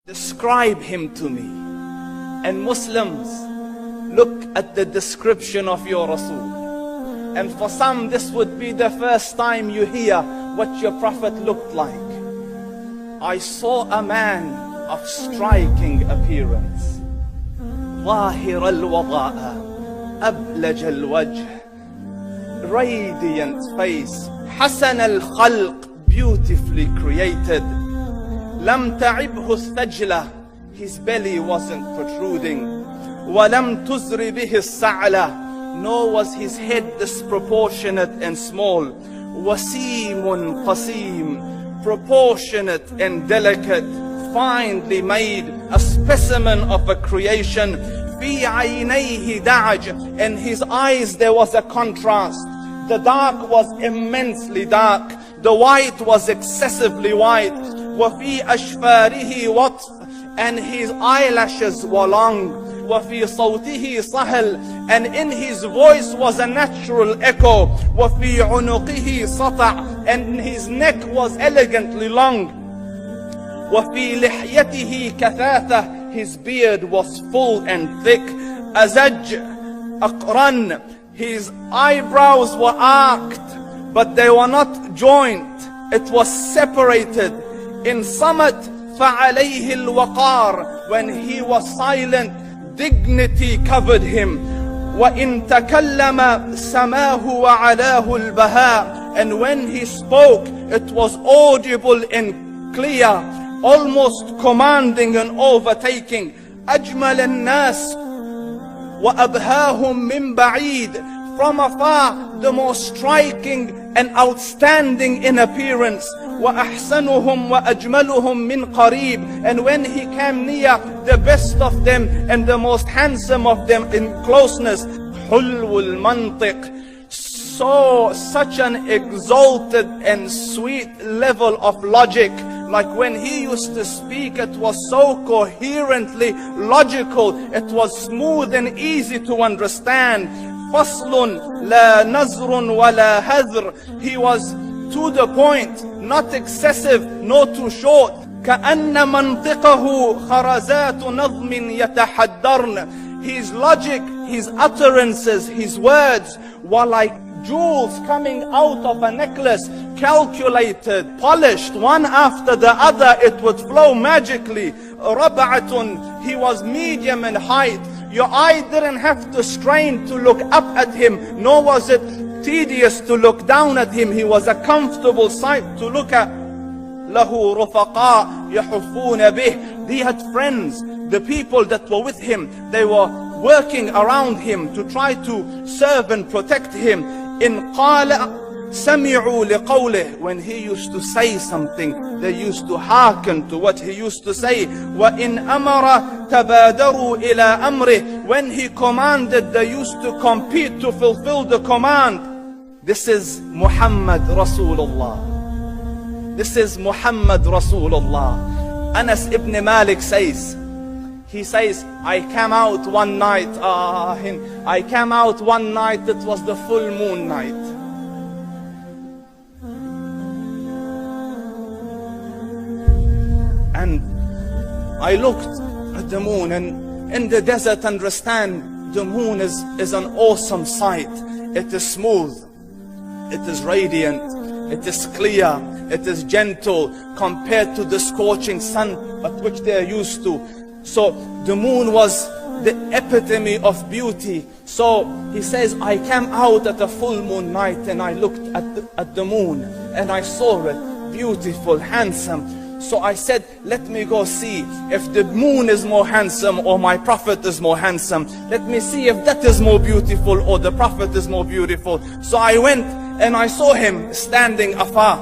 Describe him to me. And Muslims, look at the description of your Rasul. And for some, this would be the first time you hear what your Prophet looked like. I saw a man of striking appearance. ظاهر الوضاء أبلج الوجه, radiant face, حسن الخلق, beautifully created. لم تعبه الثجلة, his belly wasn't protruding. ولم تزر به السعلة, nor was his head disproportionate and small. وسيم قسيم, proportionate and delicate, finely made, a specimen of a creation. في عينيه دعج, in his eyes there was a contrast. The dark was immensely dark, the white was excessively white. وفي أشفاره وطف, and his eyelashes were long. وفي صوته صهل, and in his voice was a natural echo. وفي عنقه سطع, and his neck was elegantly long. وفي لحيته كثاثة, his beard was full and thick. أزج أقرن, his eyebrows were arched, but they were not joined. It was separated. In Samat فعليه الوقار, when he was silent, dignity covered him. وإن تكلم سماه وعلاه البهاء, and when he spoke, it was audible and clear, almost commanding and overtaking. أجمل الناس وأبهاهم من بعيد, from afar the most striking and outstanding in appearance. وأحسنهم وأجملهم من قريب, and when he came near, the best of them and the most handsome of them in closeness. حلو المنطق, such an exalted and sweet level of logic. Like when he used to speak, it was so coherently logical, it was smooth and easy to understand. فصل لا نزر ولا هذر, he was to the point, not excessive, nor too short. كأن منطقه خرزات نظم يتحدرن, his logic, his utterances, his words were like jewels coming out of a necklace, calculated, polished, one after the other, it would flow magically. ربعة, he was medium in height. Your eye didn't have to strain to look up at him, nor was it tedious to look down at him. He was a comfortable sight to look at. له رفقاء يحفون به, he had friends, the people that were with him, they were working around him to try to serve and protect him. إن قال سمعوا لقوله, when he used to say something, they used to hearken to what he used to say. وإن أمر تبادروا إلى أمره, when he commanded, they used to compete to fulfill the command. This is Muhammad Rasulullah. This is Muhammad Rasulullah. Anas ibn Malik says, he says, I came out one night, it was the full moon night. And I looked at the moon, and in the desert, understand, the moon is an awesome sight. It is smooth, it is radiant, it is clear, it is gentle compared to the scorching sun at which they are used to. So the moon was the epitome of beauty. So he says, I came out at a full moon night and I looked at the moon and I saw it beautiful, handsome. So I said, let me go see if the moon is more handsome or my Prophet is more handsome. Let me see if that is more beautiful or the Prophet is more beautiful. So I went and I saw him standing afar.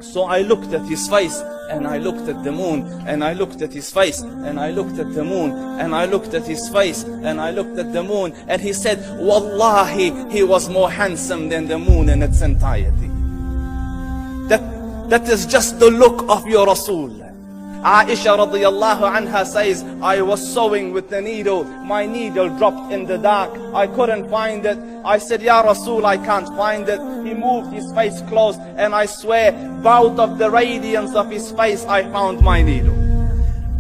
So I looked at his face and I looked at the moon, and I looked at his face and I looked at the moon, and I looked at his face and I looked at the moon, and he said, Wallahi, he was more handsome than the moon in its entirety. That is just the look of your Rasul. Aisha radiyallahu anha says, I was sewing with the needle. My needle dropped in the dark. I couldn't find it. I said, Ya Rasul, I can't find it. He moved his face close, and I swear, out of the radiance of his face, I found my needle.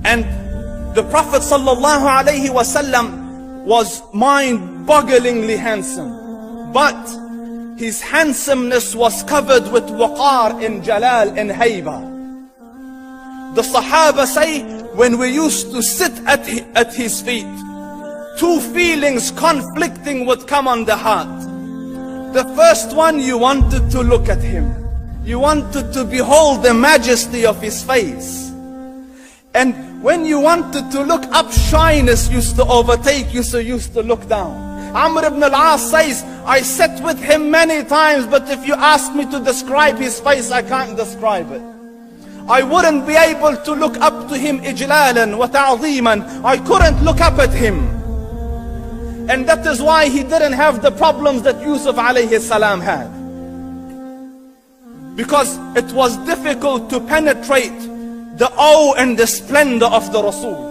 And the Prophet sallallahu alaihi wasallam was mind-bogglingly handsome, but his handsomeness was covered with waqar and jalal and hayba. The Sahaba say, when we used to sit at his feet, two feelings conflicting would come on the heart. The first one, you wanted to look at him. You wanted to behold the majesty of his face. And when you wanted to look up, shyness used to overtake you, so you used to look down. Amr ibn al-As says, I sat with him many times, but if you ask me to describe his face, I can't describe it. I wouldn't be able to look up to him ijlalan wa ta'zeeman. I couldn't look up at him. And that is why he didn't have the problems that Yusuf alayhi salam had. Because it was difficult to penetrate the awe and the splendor of the Rasul.